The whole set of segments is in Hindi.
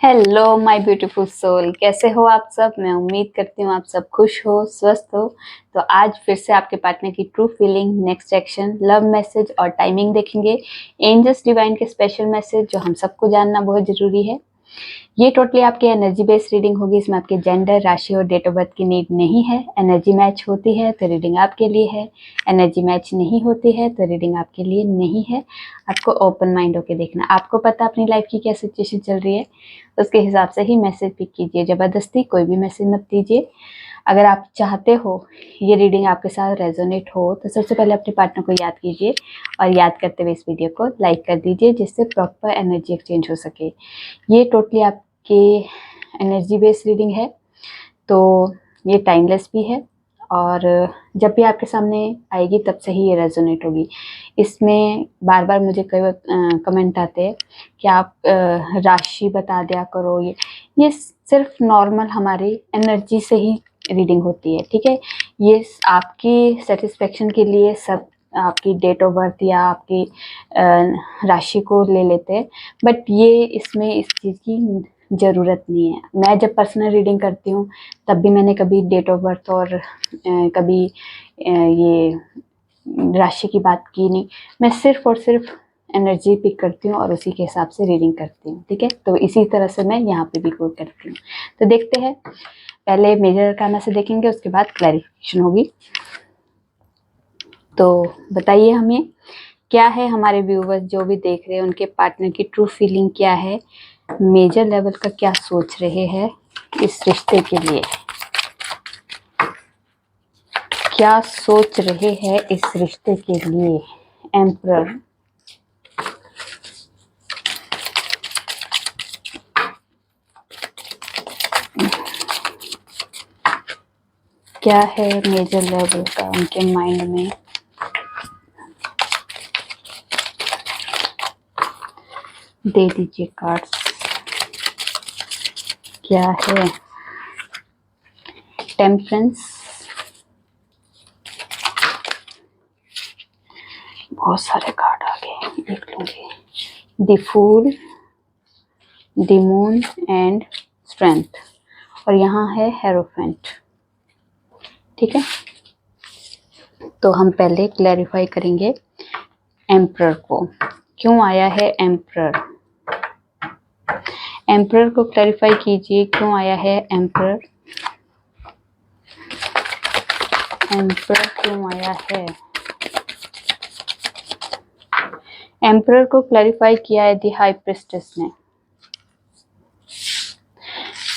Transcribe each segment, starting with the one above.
हेलो माय ब्यूटीफुल सोल, कैसे हो आप सब। मैं उम्मीद करती हूँ आप सब खुश हो, स्वस्थ हो। तो आज फिर से आपके पार्टनर की true feeling, next action, love message और टाइमिंग देखेंगे। एंजल्स डिवाइन के स्पेशल मैसेज जो हम सबको जानना बहुत जरूरी है। ये टोटली आपकी एनर्जी बेस्ड रीडिंग होगी। इसमें आपके जेंडर, राशि और डेट ऑफ बर्थ की नीड नहीं है। एनर्जी मैच होती है तो रीडिंग आपके लिए है, एनर्जी मैच नहीं होती है तो रीडिंग आपके लिए नहीं है। आपको ओपन माइंड होकर देखना। आपको पता अपनी लाइफ की क्या सिचुएशन चल रही है, उसके हिसाब से ही मैसेज पिक कीजिए। ज़बरदस्ती कोई भी मैसेज मत दीजिए। अगर आप चाहते हो ये रीडिंग आपके साथ रेजोनेट हो तो सबसे पहले अपने पार्टनर को याद कीजिए और याद करते हुए इस वीडियो को लाइक कर दीजिए, जिससे प्रॉपर एनर्जी एक्सचेंज हो सके। ये टोटली आपकी एनर्जी बेस्ड रीडिंग है, तो ये टाइमलेस भी है और जब भी आपके सामने आएगी तब से ही ये रेजोनेट होगी। इसमें बार बार मुझे कई कमेंट आते हैं कि आप राशि बता दिया करो। ये सिर्फ नॉर्मल हमारी एनर्जी से ही रीडिंग होती है, ठीक है। ये आपकी सेटिस्फेक्शन के लिए सब आपकी डेट ऑफ बर्थ या आपकी राशि को ले लेते हैं, बट ये इसमें इस चीज़ की ज़रूरत नहीं है। मैं जब पर्सनल रीडिंग करती हूँ तब भी मैंने कभी डेट ऑफ बर्थ और कभी ये राशि की बात की नहीं। मैं सिर्फ और सिर्फ एनर्जी पिक करती हूँ और उसी के हिसाब से रीडिंग करती हूँ, ठीक है। तो इसी तरह से मैं यहाँ पे भी कोड करती हूँ। तो देखते हैं, पहले मेजर अरकाना से देखेंगे, उसके बाद क्लैरिफिकेशन होगी। तो बताइए हमें क्या है, हमारे व्यूवर्स जो भी देख रहे हैं उनके पार्टनर की ट्रू फीलिंग क्या है, मेजर लेवल का क्या सोच रहे हैं इस रिश्ते के लिए, क्या सोच रहे हैं इस रिश्ते के लिए। एम्परर, क्या है मेजर लेवल का उनके माइंड में। दे दीजिए कार्ड्स, क्या है। टेम्परेंस, बहुत सारे कार्ड आ गए, देख लूंगी। The fool, the moon and strength, और यहाँ है हेरोफेंट, ठीक है। तो हम पहले क्लैरिफाई करेंगे एम्परर को, क्यों आया है एम्परर। एम्परर को क्लैरिफाई कीजिए, क्यों आया है एम्परर। एम्परर क्यों आया है। एम्परर को क्लैरिफाई किया है दी हाई प्रिस्टेस ने।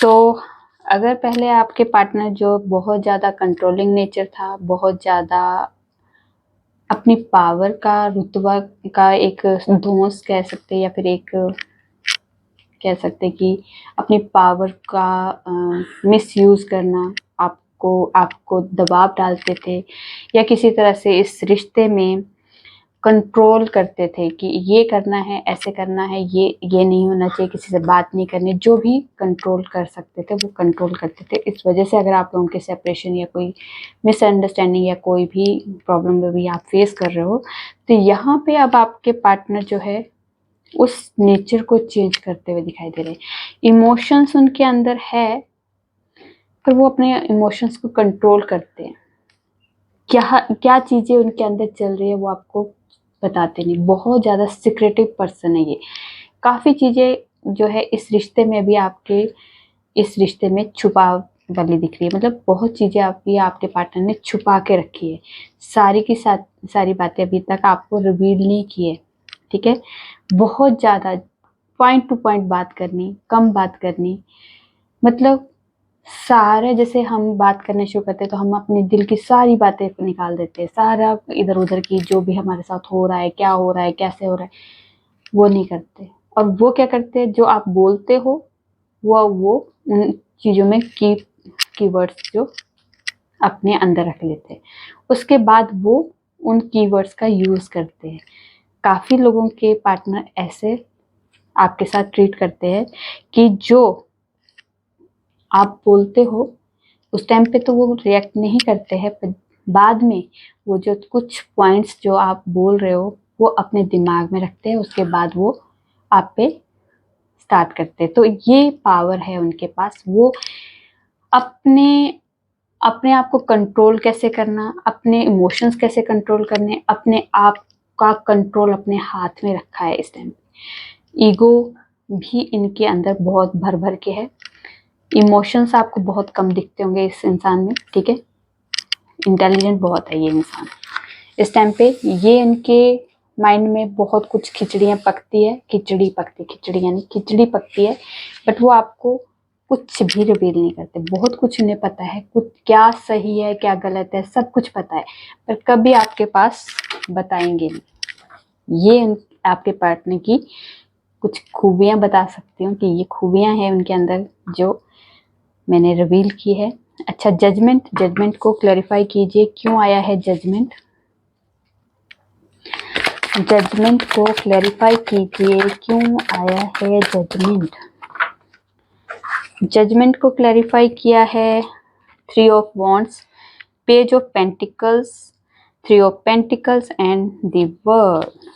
तो अगर पहले आपके पार्टनर जो बहुत ज़्यादा कंट्रोलिंग नेचर था, बहुत ज़्यादा अपनी पावर का, रुतबा का एक धौंस कह सकते हैं, या फिर एक कह सकते हैं कि अपनी पावर का मिसयूज करना, आपको दबाव डालते थे या किसी तरह से इस रिश्ते में कंट्रोल करते थे कि ये करना है, ऐसे करना है, ये नहीं होना चाहिए, किसी से बात नहीं करनी, जो भी कंट्रोल कर सकते थे वो कंट्रोल करते थे। इस वजह से अगर आप लोगों के सेपरेशन या कोई मिसअंडरस्टैंडिंग या कोई भी प्रॉब्लम भी आप फेस कर रहे हो, तो यहाँ पे अब आपके पार्टनर जो है उस नेचर को चेंज करते हुए दिखाई दे रहे हैं। इमोशंस उनके अंदर है, पर वो अपने इमोशंस को कंट्रोल करते हैं। क्या क्या चीज़ें उनके अंदर चल रही है वो आपको बताते नहीं। बहुत ज़्यादा सीक्रेटिव पर्सन है ये। काफ़ी चीज़ें जो है इस रिश्ते में भी आपके इस रिश्ते में छुपा वाली दिख रही है। मतलब बहुत चीज़ें आपके पार्टनर ने छुपा के रखी है। सारी की सारी बातें अभी तक आपको रिवील नहीं की है, ठीक है। बहुत ज़्यादा पॉइंट टू पॉइंट बात करनी, कम बात करनी, मतलब सारे, जैसे हम बात करने शुरू करते हैं तो हम अपने दिल की सारी बातें निकाल देते हैं, सारा इधर उधर की जो भी हमारे साथ हो रहा है, क्या हो रहा है, कैसे हो रहा है, वो नहीं करते। और वो क्या करते हैं, जो आप बोलते हो वो उन चीज़ों में कीवर्ड्स जो अपने अंदर रख लेते हैं, उसके बाद वो उन कीवर्ड्स का यूज़ करते हैं। काफ़ी लोगों के पार्टनर ऐसे आपके साथ ट्रीट करते हैं कि जो आप बोलते हो उस टाइम पे तो वो रिएक्ट नहीं करते हैं, पर बाद में वो जो कुछ पॉइंट्स जो आप बोल रहे हो वो अपने दिमाग में रखते हैं, उसके बाद वो आप पे स्टार्ट करते हैं। तो ये पावर है उनके पास, वो अपने अपने आप को कंट्रोल कैसे करना, अपने इमोशंस कैसे कंट्रोल करने, अपने आप का कंट्रोल अपने हाथ में रखा है इस टाइम। ईगो भी इनके अंदर बहुत भर भर के है। इमोशंस आपको बहुत कम दिखते होंगे इस इंसान में, ठीक है। इंटेलिजेंट बहुत है ये इंसान इस टाइम पे। ये इनके माइंड में बहुत कुछ खिचड़ी पकती है, खिचड़ी पकती है, बट वो आपको कुछ भी रिवील नहीं करते। बहुत कुछ उन्हें पता है, कुछ क्या सही है क्या गलत है सब कुछ पता है, पर कभी आपके पास बताएंगे नहीं। ये आपके पार्टनर की कुछ खूबियां बता सकती हूँ कि ये खूबियां हैं उनके अंदर जो मैंने रिवील की है। अच्छा, जजमेंट को क्लैरिफाई कीजिए, क्यों आया है जजमेंट को क्लैरिफाई कीजिए, क्यों आया है जजमेंट को क्लैरिफाई किया है 3 of wands, page of pentacles, 3 of pentacles and the world.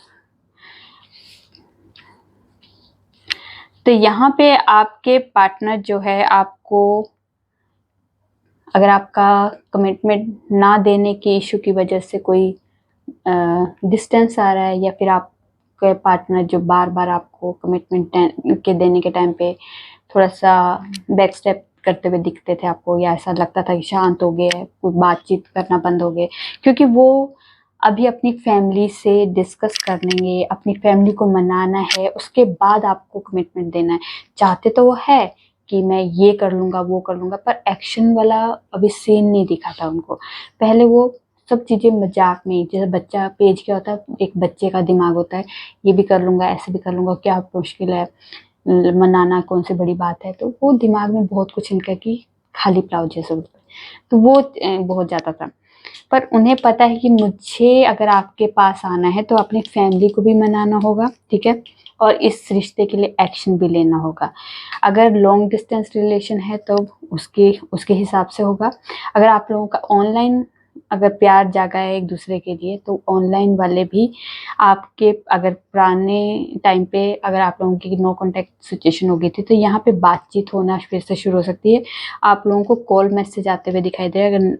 तो यहाँ पे आपके पार्टनर जो है आपको, अगर आपका कमिटमेंट ना देने के इशू की वजह से कोई डिस्टेंस आ रहा है, या फिर आपके पार्टनर जो बार बार आपको कमिटमेंट के देने के टाइम पे थोड़ा सा बैक स्टेप करते हुए दिखते थे आपको, या ऐसा लगता था कि शांत हो गए, कुछ बातचीत करना बंद हो गए, क्योंकि वो अभी अपनी फैमिली से डिस्कस कर लेंगे, अपनी फैमिली को मनाना है, उसके बाद आपको कमिटमेंट देना है। चाहते तो वो है कि मैं ये कर लूँगा वो कर लूँगा, पर एक्शन वाला अभी सीन नहीं दिखा था उनको। पहले वो सब चीज़ें मजाक में, जैसे बच्चा पेज क्या होता है, एक बच्चे का दिमाग होता है, ये भी कर लूँगा ऐसे भी कर लूँगा, क्या मुश्किल है, मनाना कौन सी बड़ी बात है। तो वो दिमाग में बहुत कुछ इनका कि खाली पड़ाव जैसे होता है, तो वो बहुत ज़्यादा था। पर उन्हें पता है कि मुझे अगर आपके पास आना है तो अपनी फैमिली को भी मनाना होगा, ठीक है, और इस रिश्ते के लिए एक्शन भी लेना होगा। अगर लॉन्ग डिस्टेंस रिलेशन है तो उसके हिसाब से होगा। अगर आप लोगों का ऑनलाइन अगर प्यार जागा है एक दूसरे के लिए, तो ऑनलाइन वाले भी आपके, अगर पुराने टाइम पे अगर आप लोगों की नो कॉन्टैक्ट सिचुएशन हो गई थी, तो यहाँ पे बातचीत होना फिर से शुरू हो सकती है। आप लोगों को कॉल मैसेज आते हुए दिखाई दे रहा है। अगर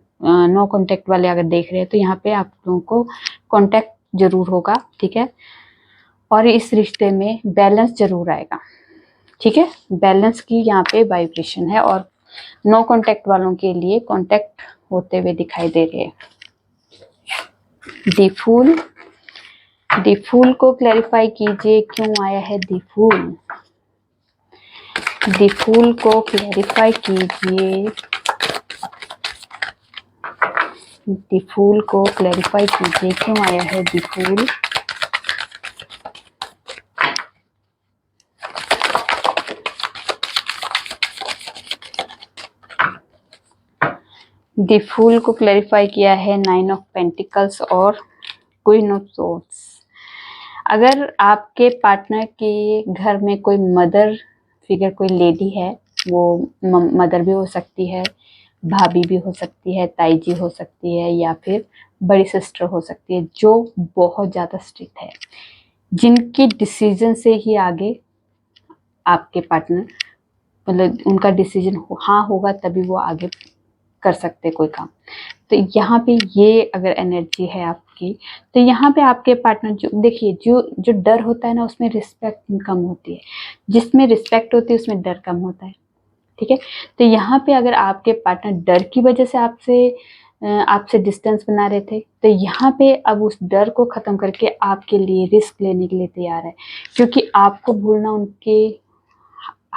नो कॉन्टैक्ट वाले अगर देख रहे हैं तो यहाँ पे आप लोगों को कॉन्टैक्ट जरूर होगा, ठीक है। और इस रिश्ते में बैलेंस जरूर आएगा, ठीक है। बैलेंस की यहाँ पे वाइब्रेशन है, और नो कॉन्टैक्ट वालों के लिए कॉन्टैक्ट होते हुए दिखाई दे रहे हैं। द फूल को क्लैरिफाई कीजिए, क्यों आया है द फूल को क्लैरिफाई कीजिए, द फूल को क्लैरिफाई कीजिए, क्यों आया है द फूल। द फूल को क्लैरिफाई किया है 9 ऑफ पेंटिकल्स और क्वीन ऑफ सोर्ड्स। अगर आपके पार्टनर के घर में कोई मदर फिगर, कोई लेडी है, वो मदर भी हो सकती है, भाभी भी हो सकती है, ताई जी हो सकती है, या फिर बड़ी सिस्टर हो सकती है, जो बहुत ज़्यादा स्ट्रिक्ट है, जिनकी डिसीजन से ही आगे आपके पार्टनर, मतलब उनका डिसीजन हाँ होगा तभी वो आगे कर सकते कोई काम। तो यहाँ पे ये अगर एनर्जी है आपकी, तो यहाँ पे आपके पार्टनर जो देखिए, जो डर होता है ना, उसमें रिस्पेक्ट कम होती है, जिसमें रिस्पेक्ट होती है उसमें डर कम होता है, ठीक है। तो यहाँ पे अगर आपके पार्टनर डर की वजह से आपसे डिस्टेंस बना रहे थे, तो यहाँ पे अब उस डर को ख़त्म करके आपके लिए रिस्क लेने के लिए तैयार है, क्योंकि आपको भूलना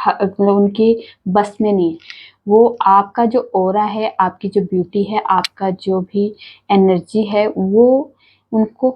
मतलब उनकी बस में नहीं है। वो आपका जो ऑरा है, आपकी जो ब्यूटी है, आपका जो भी एनर्जी है, वो उनको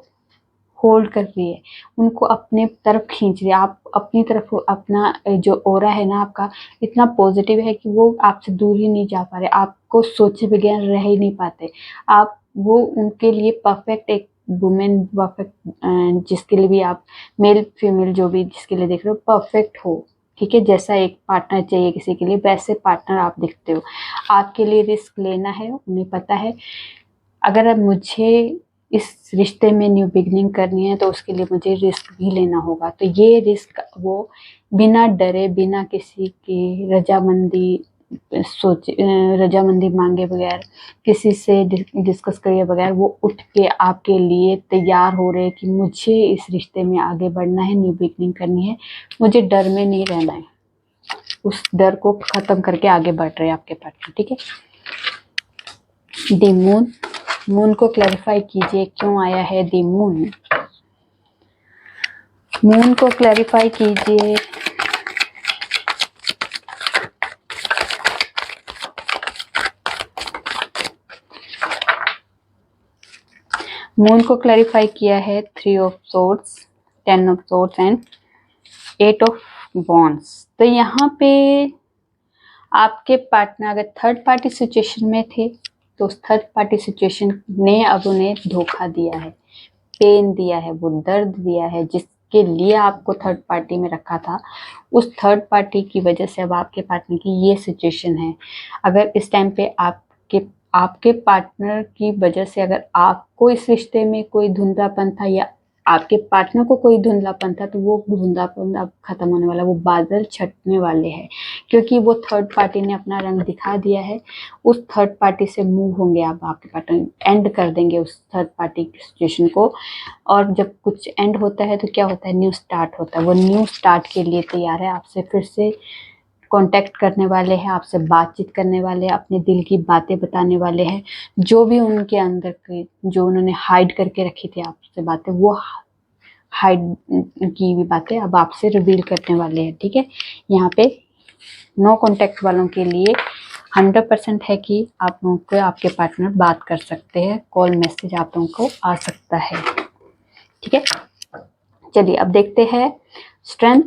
होल्ड कर रही है, उनको अपने तरफ खींच रही है। आप अपनी तरफ, अपना जो ऑरा है ना आपका इतना पॉजिटिव है कि वो आपसे दूर ही नहीं जा पा रहे, आपको सोचे बगैर रह ही नहीं पाते आप। वो उनके लिए परफेक्ट एक वुमेन, परफेक्ट जिसके लिए भी आप मेल फीमेल जो भी जिसके लिए देख रहे हो, परफेक्ट हो, ठीक है। जैसा एक पार्टनर चाहिए किसी के लिए, वैसे पार्टनर आप दिखते हो। आपके लिए रिस्क लेना है, उन्हें पता है। अगर अब मुझे इस रिश्ते में न्यू बिगनिंग करनी है तो उसके लिए मुझे रिस्क भी लेना होगा, तो ये रिस्क वो बिना डरे, बिना किसी की रजामंदी मांगे बगैर, किसी से डिस्कस किए बगैर वो उठ के आपके लिए तैयार हो रहे हैं कि मुझे इस रिश्ते में आगे बढ़ना है, न्यू बिगनिंग करनी है, मुझे डर में नहीं रहना है। उस डर को खत्म करके आगे बढ़ रहे हैं आपके पार्टनर, ठीक है। द मून, मून को क्लैरिफाई कीजिए क्यों आया है द मून। मून को क्लैरिफाई कीजिए। मून को क्लैरिफाई किया है 3 of swords, 10 of swords and 8 of wands. तो यहाँ पे आपके पार्टनर अगर थर्ड पार्टी सिचुएशन में थे तो उस थर्ड पार्टी सिचुएशन ने अब उन्हें धोखा दिया है, पेन दिया है, वो दर्द दिया है जिसके लिए आपको थर्ड पार्टी में रखा था। उस थर्ड पार्टी की वजह से अब आपके पार्टनर की ये सिचुएशन है। अगर इस टाइम पे आपके पार्टनर की वजह से अगर आपको इस रिश्ते में कोई धुंधलापन था या आपके पार्टनर को कोई धुंधलापन था, तो वो धुंधलापन अब खत्म होने वाला, वो बादल छटने वाले हैं, क्योंकि वो थर्ड पार्टी ने अपना रंग दिखा दिया है। उस थर्ड पार्टी से मूव होंगे आप, आपके पार्टनर एंड कर देंगे उस थर्ड पार्टी की सिचुएशन को। और जब कुछ एंड होता है तो क्या होता है, न्यू स्टार्ट होता है। वो न्यू स्टार्ट के लिए तैयार है, आपसे फिर से कांटेक्ट करने वाले हैं, आपसे बातचीत करने वाले हैं, अपने दिल की बातें बताने वाले हैं। जो भी उनके अंदर की, जो उन्होंने हाइड करके रखी थी आपसे बातें, वो हाइड की हुई बातें अब आपसे रिवील करने वाले हैं, ठीक है। यहाँ पे नो कांटेक्ट वालों के लिए 100% है कि आप लोगों को आपके पार्टनर बात कर सकते हैं, कॉल मैसेज आप लोगों को आ सकता है, ठीक है। चलिए अब देखते हैं स्ट्रेंथ।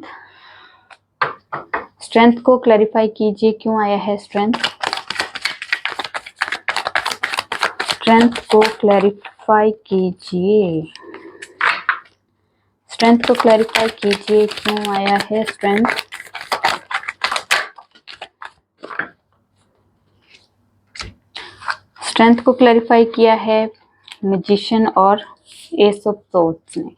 स्ट्रेंथ को क्लैरिफाई कीजिए क्यों आया है स्ट्रेंथ। स्ट्रेंथ को क्लैरिफाई कीजिए, स्ट्रेंथ को क्लैरिफाई कीजिए क्यों आया है स्ट्रेंथ। स्ट्रेंथ को क्लैरिफाई किया है मैजिशियन और एस ऑफ सोर्ड्स ने।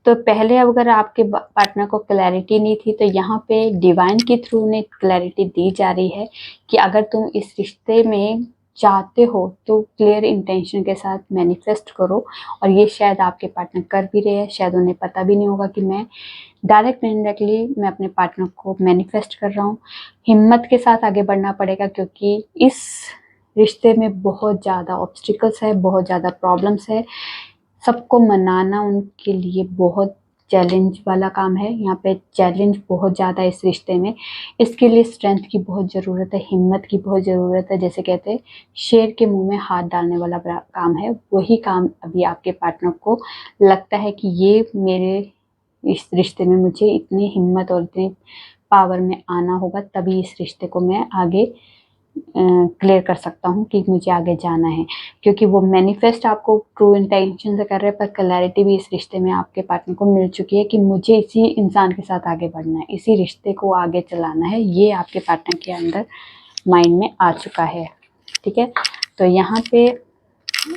तो पहले अगर आपके पार्टनर को क्लैरिटी नहीं थी, तो यहाँ पे डिवाइन के थ्रू उन्हें क्लैरिटी दी जा रही है कि अगर तुम इस रिश्ते में चाहते हो तो क्लियर इंटेंशन के साथ मैनिफेस्ट करो। और ये शायद आपके पार्टनर कर भी रहे हैं, शायद उन्हें पता भी नहीं होगा कि मैं डायरेक्ट इनडायरेक्टली मैं अपने पार्टनर को मैनिफेस्ट कर रहा हूँ। हिम्मत के साथ आगे बढ़ना पड़ेगा, क्योंकि इस रिश्ते में बहुत ज़्यादा ऑब्स्टिकल्स है, बहुत ज़्यादा प्रॉब्लम्स है। सबको मनाना उनके लिए बहुत चैलेंज वाला काम है। यहाँ पे चैलेंज बहुत ज़्यादा है इस रिश्ते में। इसके लिए स्ट्रेंथ की बहुत ज़रूरत है, हिम्मत की बहुत ज़रूरत है। जैसे कहते हैं शेर के मुंह में हाथ डालने वाला काम है, वही काम अभी आपके पार्टनर को लगता है कि ये मेरे इस रिश्ते में मुझे इतनी हिम्मत और इतनी पावर में आना होगा, तभी इस रिश्ते को मैं आगे क्लियर कर सकता हूँ कि मुझे आगे जाना है। क्योंकि वो मैनिफेस्ट आपको ट्रू इंटेंशन से कर रहे हैं, पर क्लैरिटी भी इस रिश्ते में आपके पार्टनर को मिल चुकी है कि मुझे इसी इंसान के साथ आगे बढ़ना है, इसी रिश्ते को आगे चलाना है। ये आपके पार्टनर के अंदर माइंड में आ चुका है, ठीक है। तो यहाँ पे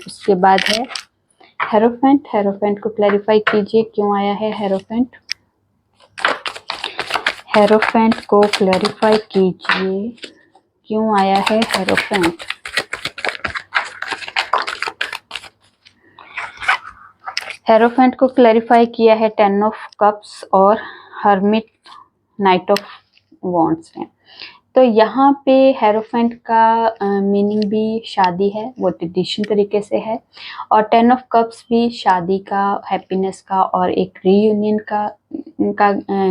उसके बाद है हेरोफेंट। हेरोफेंट को क्लैरिफाई कीजिए क्यों आया है हेरोफेंट। हेरोफेंट को क्लैरिफाई कीजिए क्यों आया है हेरोफेंट। हेरोफेंट को क्लैरिफाई किया है 10 ऑफ कप्स और हर्मिट, नाइट ऑफ वॉन्ड्स ने। तो यहाँ पे हेरोफेंट का मीनिंग भी शादी है, वो ट्रेडिशन तरीके से है। और 10 ऑफ कप्स भी शादी का, हैप्पीनेस का और एक रीयूनियन का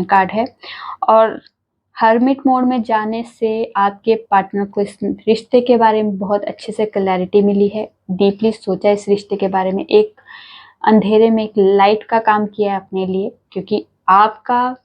कार्ड है। और हर्मिट मोड में जाने से आपके पार्टनर को इस रिश्ते के बारे में बहुत अच्छे से क्लैरिटी मिली है, डीपली सोचा इस रिश्ते के बारे में, एक अंधेरे में एक लाइट का काम किया है अपने लिए। क्योंकि आपका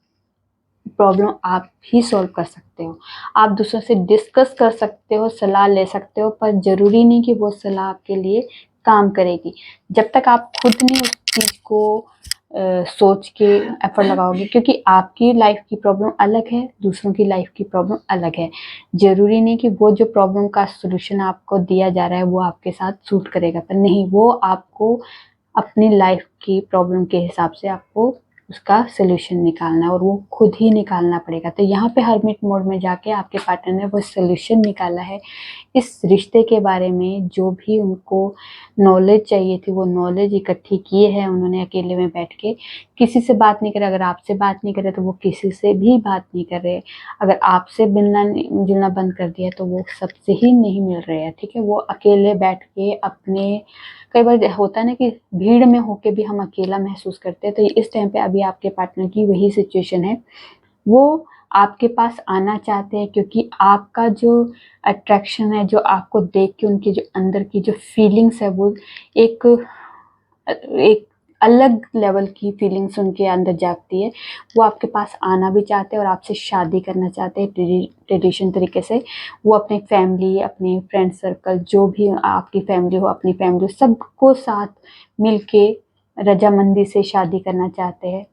प्रॉब्लम आप ही सॉल्व कर सकते हो, आप दूसरों से डिस्कस कर सकते हो, सलाह ले सकते हो, पर ज़रूरी नहीं कि वो सलाह आपके लिए काम करेगी जब तक आप खुद नहीं उस चीज़ को सोच के एफर्ट लगाओगे। क्योंकि आपकी लाइफ की प्रॉब्लम अलग है, दूसरों की लाइफ की प्रॉब्लम अलग है। ज़रूरी नहीं कि वो जो प्रॉब्लम का सलूशन आपको दिया जा रहा है वो आपके साथ सूट करेगा, पर नहीं, वो आपको अपनी लाइफ की प्रॉब्लम के हिसाब से आपको उसका सोल्यूशन निकालना है और वो खुद ही निकालना पड़ेगा। तो यहाँ पे हर्मिट मोड में जाके आपके पार्टनर ने वो सोल्यूशन निकाला है इस रिश्ते के बारे में। जो भी उनको नॉलेज चाहिए थी वो नॉलेज इकट्ठी किए है उन्होंने अकेले में बैठ के। किसी से बात नहीं करे, अगर आपसे बात नहीं करे तो वो किसी से भी बात नहीं कर रहे। अगर आपसे मिलना जुलना बंद कर दिया तो वो सबसे ही नहीं मिल रहे हैं, ठीक है। वो अकेले बैठ के अपने, कई बार होता है ना कि भीड़ में होके भी हम अकेला महसूस करते हैं, तो इस टाइम पे अभी आपके पार्टनर की वही सिचुएशन है। वो आपके पास आना चाहते हैं क्योंकि आपका जो अट्रैक्शन है, जो आपको देख के उनके जो अंदर की जो फीलिंग्स है वो एक एक अलग लेवल की फीलिंग्स उनके अंदर जागती है। वो आपके पास आना भी चाहते हैं और आपसे शादी करना चाहते हैं ट्रेडिशन तरीके से। वो अपने फैमिली, अपने फ्रेंड सर्कल, जो भी आपकी फैमिली हो, अपनी फैमिली, सबको साथ मिलके रजामंदी से शादी करना चाहते हैं,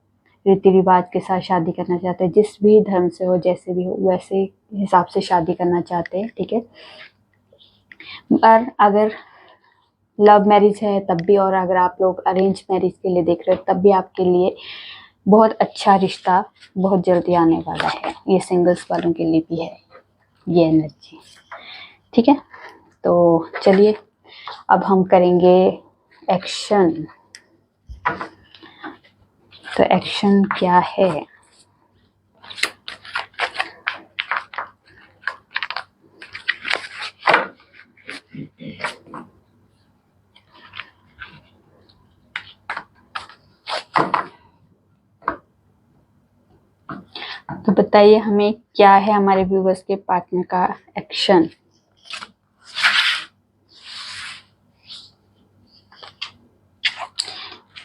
रीति रिवाज के साथ शादी करना चाहते हैं। जिस भी धर्म से हो, जैसे भी हो, वैसे हिसाब से शादी करना चाहते हैं, ठीक है। और अगर लव मैरिज है तब भी, और अगर आप लोग अरेंज मैरिज के लिए देख रहे हो तब भी आपके लिए बहुत अच्छा रिश्ता बहुत जल्दी आने वाला है। ये सिंगल्स वालों के लिए भी है ये एनर्जी, ठीक है। तो चलिए अब हम करेंगे एक्शन। तो एक्शन क्या है? तो बताइए हमें क्या है हमारे व्यूवर्स के पार्टनर का action.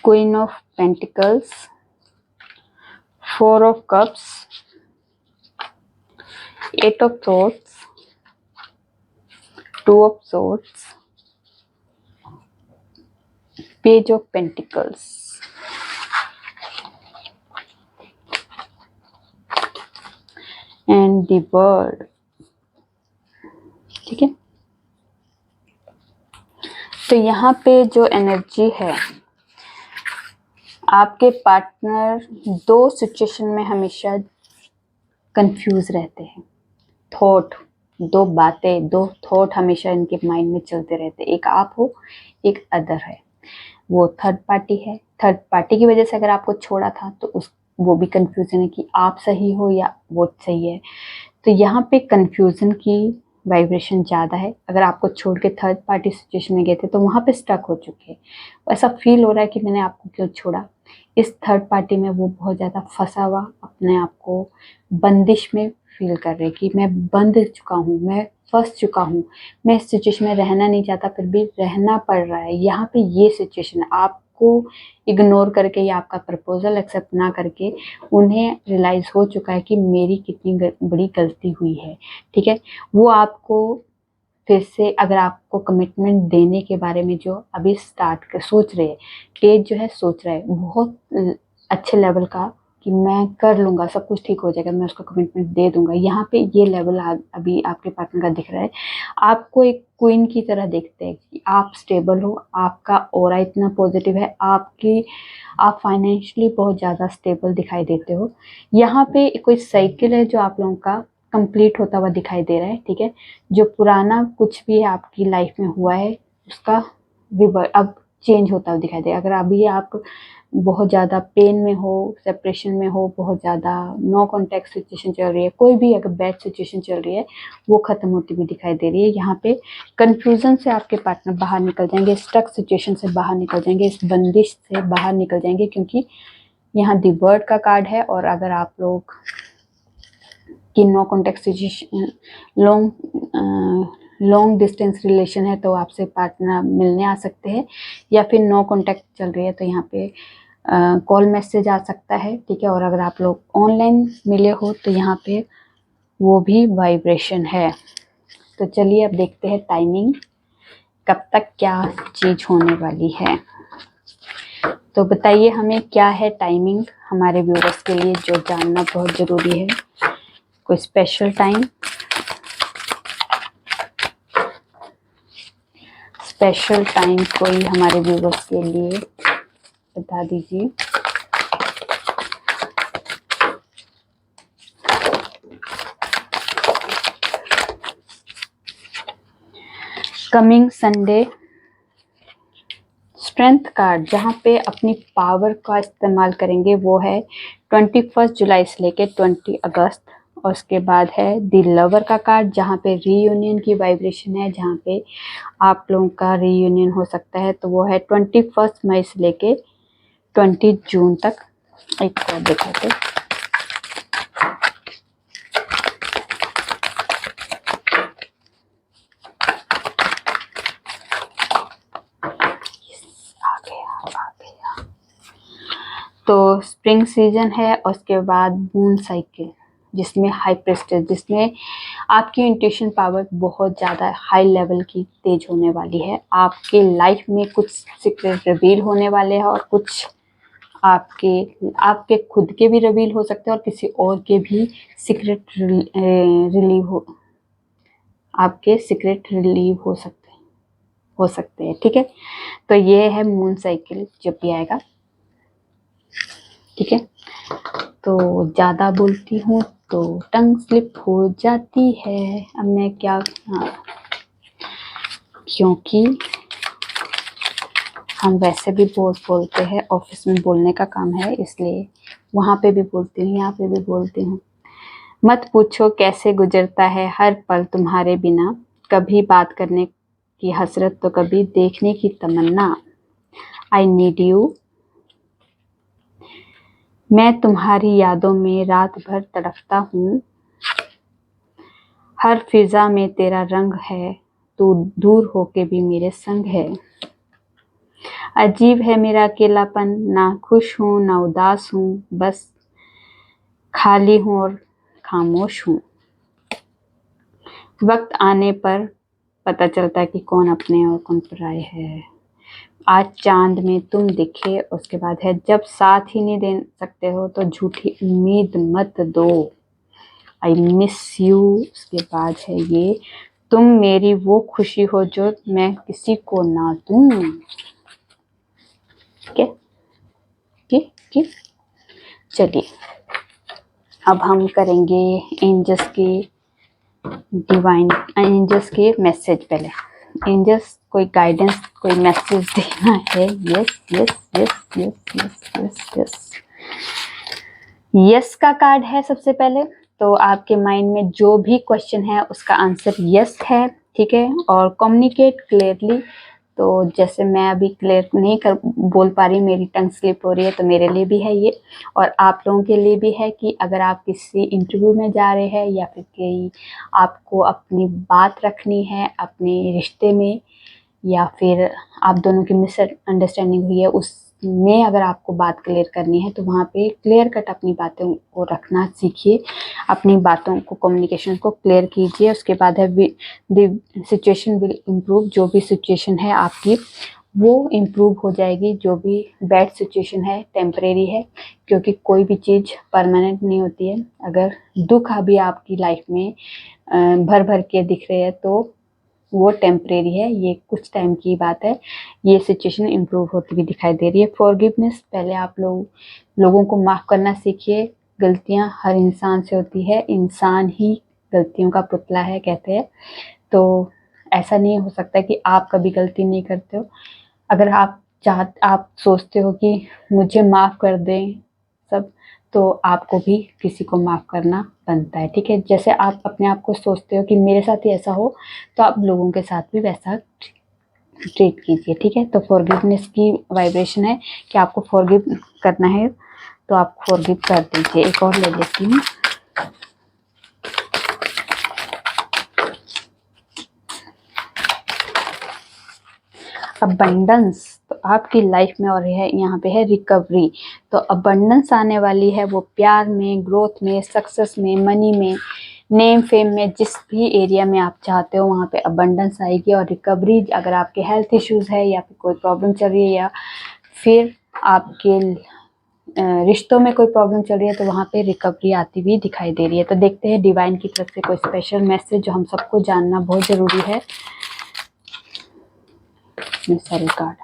Queen of pentacles, 4 of cups, 8 of swords, 2 of swords, page of pentacles and the world, ठीक है। तो यहाँ पे जो एनर्जी है, आपके पार्टनर 2 सिचुएशन में हमेशा कंफ्यूज रहते हैं। थॉट, 2 बातें, 2 थॉट हमेशा इनके माइंड में चलते रहते हैं। एक आप हो, एक अदर है, वो थर्ड पार्टी है। थर्ड पार्टी की वजह से अगर आपको छोड़ा था तो वो भी कंफ्यूजन है कि आप सही हो या वो सही है। तो यहाँ पे कंफ्यूजन की वाइब्रेशन ज़्यादा है। अगर आपको छोड़ के थर्ड पार्टी सिचुएशन में गए थे तो वहाँ पे स्टक हो चुके हैं। ऐसा फील हो रहा है कि मैंने आपको क्यों छोड़ा। इस थर्ड पार्टी में वो बहुत ज़्यादा फंसा हुआ, अपने आप को बंदिश में फील कर रहे कि मैं बंध चुका हूँ, मैं फंस चुका हूँ, मैं इस सिचुएशन में रहना नहीं चाहता फिर भी रहना पड़ रहा है। यहाँ पे ये सिचुएशन है, आपको इग्नोर करके या आपका प्रपोजल एक्सेप्ट ना करके उन्हें रियलाइज़ हो चुका है कि मेरी कितनी बड़ी गलती हुई है, ठीक है। वो आपको फिर से, अगर आपको कमिटमेंट देने के बारे में जो अभी सोच रहे हैं, तेज जो है सोच रहा है बहुत अच्छे लेवल का कि मैं कर लूँगा, सब कुछ ठीक हो जाएगा, मैं उसको कमिटमेंट दे दूँगा। यहाँ पे ये लेवल अभी आपके पार्टनर का दिख रहा है। आपको एक क्वीन की तरह देखते हैं कि आप स्टेबल हो, आपका ऑरा इतना पॉजिटिव है, आप फाइनेंशियली बहुत ज़्यादा स्टेबल दिखाई देते हो। यहाँ पे कोई साइकिल है जो आप लोगों का कंप्लीट होता हुआ दिखाई दे रहा है, ठीक है। जो पुराना कुछ भी आपकी लाइफ में हुआ है उसका अब चेंज होता हुआ दिखाई दे। अगर अभी आप बहुत ज़्यादा पेन में हो, सेपरेशन में हो, बहुत ज़्यादा नो कॉन्टैक्ट सिचुएशन चल रही है, कोई भी अगर बैड सिचुएशन चल रही है वो ख़त्म होती हुई दिखाई दे रही है। यहाँ पे कन्फ्यूज़न से आपके पार्टनर बाहर निकल जाएंगे, स्टक सिचुएशन से बाहर निकल जाएंगे, इस बंदिश से बाहर निकल जाएंगे, क्योंकि यहाँ द वर्ड का कार्ड है। और अगर आप लोग कि no contact situation, long distance relation है तो आपसे पार्टनर मिलने आ सकते हैं, या फिर नो कॉन्टैक्ट चल रही है तो यहाँ पे कॉल मैसेज आ सकता है, ठीक है। और अगर आप लोग ऑनलाइन मिले हो तो यहाँ पे वो भी वाइब्रेशन है। तो चलिए अब देखते हैं टाइमिंग, कब तक क्या चीज़ होने वाली है। तो बताइए हमें क्या है टाइमिंग हमारे व्यूअर्स के लिए, जो जानना बहुत ज़रूरी है। कोई स्पेशल टाइम, कोई हमारे व्यूअर्स के लिए बता दीजिए। कमिंग संडे स्ट्रेंथ कार्ड जहाँ पे अपनी पावर का इस्तेमाल करेंगे वो है 21 जुलाई से लेके 20 अगस्त। और उसके बाद है द लवर का कार्ड जहाँ पे रीयूनियन की वाइब्रेशन है, जहाँ पे आप लोगों का रीयूनियन हो सकता है। तो वो है 21 मई से लेके 20 जून तक। एक और दिखाते तो स्प्रिंग सीजन है। और उसके बाद मून साइकिल जिसमें हाई प्रेस्टेज, जिसमें आपकी इंट्यूशन पावर बहुत ज़्यादा हाई लेवल की तेज होने वाली है। आपके लाइफ में कुछ सीक्रेट रिवील होने वाले हैं और कुछ आपके खुद के भी रिवील हो सकते हैं और किसी और के भी सीक्रेट रिलीव हो, आपके सीक्रेट रिलीव हो सकते हैं। ठीक है, तो ये है मून साइकिल जब भी आएगा। ठीक है, तो ज़्यादा बोलती हूँ तो टंग स्लिप हो जाती है। अब मैं क्या, हाँ, क्योंकि हम वैसे भी बहुत बोलते हैं, ऑफिस में बोलने का काम है, इसलिए वहाँ पे भी बोलती हूँ, यहाँ पे भी बोलती हूँ। मत पूछो कैसे गुजरता है हर पल तुम्हारे बिना, कभी बात करने की हसरत तो कभी देखने की तमन्ना। आई नीड यू, मैं तुम्हारी यादों में रात भर तड़पता हूँ, हर फिजा में तेरा रंग है, तू दूर होके भी मेरे संग है। अजीब है मेरा अकेलापन, ना खुश हूँ ना उदास हूँ, बस खाली हूँ और खामोश हूँ। वक्त आने पर पता चलता है कि कौन अपने और कौन पराए है। आज चांद में तुम दिखे। उसके बाद है जब साथ ही नहीं दे सकते हो तो झूठी उम्मीद मत दो। I miss you. उसके बाद है ये तुम मेरी वो खुशी हो जो मैं किसी को ना दूं। ठीक, चलिए अब हम करेंगे एंजल्स की डिवाइन एंजल्स के मैसेज। पहले एंजल्स कोई गाइडेंस, कोई मैसेज देना है। Yes yes yes yes yes yes yes yes का कार्ड है सबसे पहले। तो आपके माइंड में जो भी क्वेश्चन है उसका आंसर यस है। ठीक है, और कम्युनिकेट क्लियरली। तो जैसे मैं अभी क्लियर नहीं कर बोल पा रही, मेरी टंग स्लिप हो रही है, तो मेरे लिए भी है ये, और आप लोगों के लिए भी है कि अगर आप किसी इंटरव्यू में जा रहे हैं या फिर कहीं आपको अपनी बात रखनी है अपने रिश्ते में, या फिर आप दोनों की मिसअंडरस्टैंडिंग हुई है उसमें अगर आपको बात क्लियर करनी है, तो वहाँ पे क्लियर कट अपनी बातों को रखना सीखिए। अपनी बातों को, कम्युनिकेशन को क्लियर कीजिए। उसके बाद है द सिचुएशन विल इम्प्रूव। जो भी सिचुएशन है आपकी वो इम्प्रूव हो जाएगी। जो भी बैड सिचुएशन है टेम्परेरी है, क्योंकि कोई भी चीज़ परमानेंट नहीं होती है। अगर दुख अभी आपकी लाइफ में भर भर के दिख रहे हैं तो वो टेम्परेरी है, ये कुछ टाइम की बात है। ये सिचुएशन इम्प्रूव होती हुई दिखाई दे रही है। फॉरगिवनेस, पहले आप लोगों को माफ़ करना सीखिए। गलतियां हर इंसान से होती है, इंसान ही गलतियों का पुतला है कहते हैं। तो ऐसा नहीं हो सकता कि आप कभी गलती नहीं करते हो। अगर आप सोचते हो कि मुझे माफ़ कर दें सब, तो आपको भी किसी को माफ़ करना बनता है। ठीक है, जैसे आप अपने आप को सोचते हो कि मेरे साथ ही ऐसा हो, तो आप लोगों के साथ भी वैसा ट्रीट कीजिए। ठीक है, तो फॉरगिवनेस की वाइब्रेशन है कि आपको फॉरगिव करना है, तो आप फॉरगिव कर दीजिए। एक और ले लेती हूँ। अबंडेंस, तो आपकी लाइफ में, और है यहाँ पे है रिकवरी। तो अबंडेंस आने वाली है, वो प्यार में, ग्रोथ में, सक्सेस में, मनी में, नेम फेम में, जिस भी एरिया में आप चाहते हो वहाँ पे अबंडेंस आएगी। और रिकवरी, अगर आपके हेल्थ इश्यूज है या फिर कोई प्रॉब्लम चल रही है या फिर आपके रिश्तों में कोई प्रॉब्लम चल रही है, तो वहाँ पे रिकवरी आती हुई दिखाई दे रही है। तो देखते हैं डिवाइन की तरफ से कोई स्पेशल मैसेज जो हम सबको जानना बहुत ज़रूरी है। सारे कार्ड,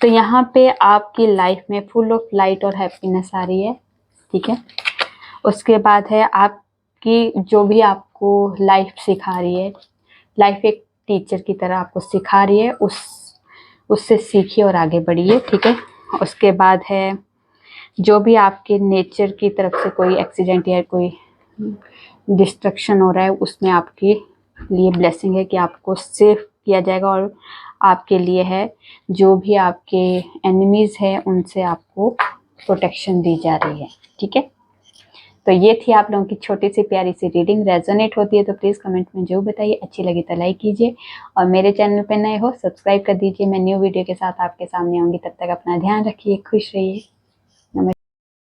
तो यहाँ पे आपकी लाइफ में फुल ऑफ लाइट और हैप्पीनेस आ रही है। ठीक है, उसके बाद है आपकी जो भी आपको लाइफ सिखा रही है। लाइफ एक टीचर की तरह आपको सिखा रही है, उससे सीखिए और आगे बढ़िए, ठीक है। उसके बाद है जो भी आपके नेचर की तरफ से कोई एक्सीडेंट या कोई डिस्ट्रक्शन हो रहा है, उसमें आपके लिए ब्लेसिंग है कि आपको सेफ किया जाएगा, और आपके लिए है जो भी आपके एनिमीज हैं उनसे आपको प्रोटेक्शन दी जा रही है, ठीक है। तो ये थी आप लोगों की छोटी सी प्यारी सी रीडिंग। रेजोनेट होती है तो प्लीज़ कमेंट में जो बताइए, अच्छी लगी तो लाइक कीजिए, और मेरे चैनल पे नए हो सब्सक्राइब कर दीजिए। मैं न्यू वीडियो के साथ आपके सामने आऊँगी, तब तक अपना ध्यान रखिए, खुश रहिए।